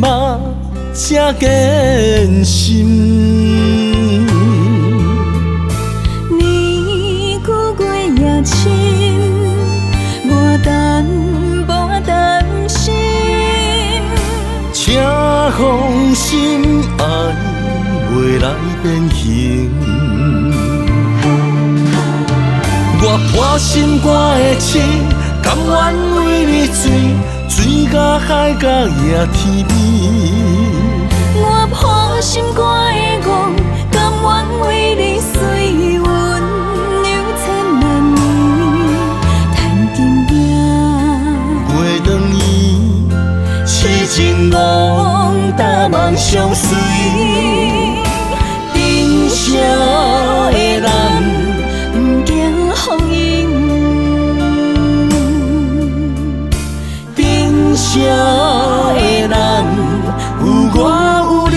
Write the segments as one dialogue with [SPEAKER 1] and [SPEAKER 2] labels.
[SPEAKER 1] 嘛才坚心。
[SPEAKER 2] 年久过夜深，我等无担心。
[SPEAKER 1] 请放心，爱袂来变形。我破心肝的刺，甘愿为你醉，醉甲海角也天边。
[SPEAKER 2] 我破心肝的戆，甘愿为你随阮流千万年。叹金命，
[SPEAKER 1] 月长圆，痴情梦，大梦相随。珍惜的人，不惊风雨。珍惜的人，有我有你。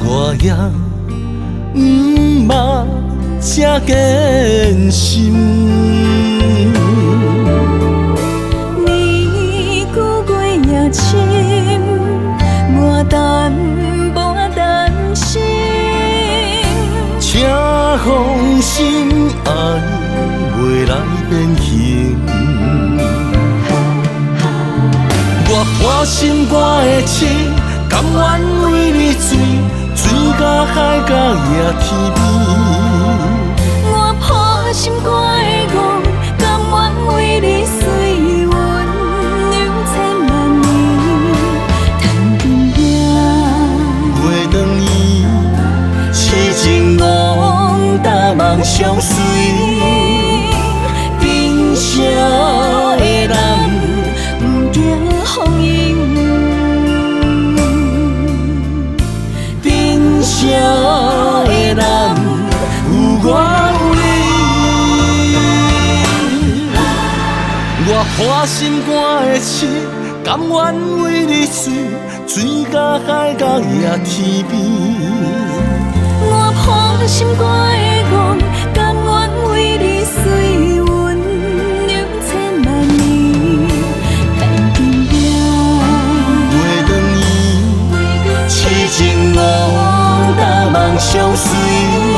[SPEAKER 1] 我也不捌这坚心。
[SPEAKER 2] 年久过夜深，我等无担心。
[SPEAKER 1] 请放心，爱袂来变形。我破心肝的刺，甘愿为你醉，醉甲海角也天边。
[SPEAKER 2] 我破心肝的戆，甘愿为你随阮流千万年。叹金命，
[SPEAKER 1] 月长圆，痴情梦，大梦相随。珍惜的人，不惊风雨。珍惜的人，有我有你。我破心肝的刺，甘愿为你醉，醉甲海角也天边。
[SPEAKER 2] 我破心肝的戆，甘愿为你随阮流千万年。叹金命，
[SPEAKER 1] 月长圆，痴情梦，大梦相随。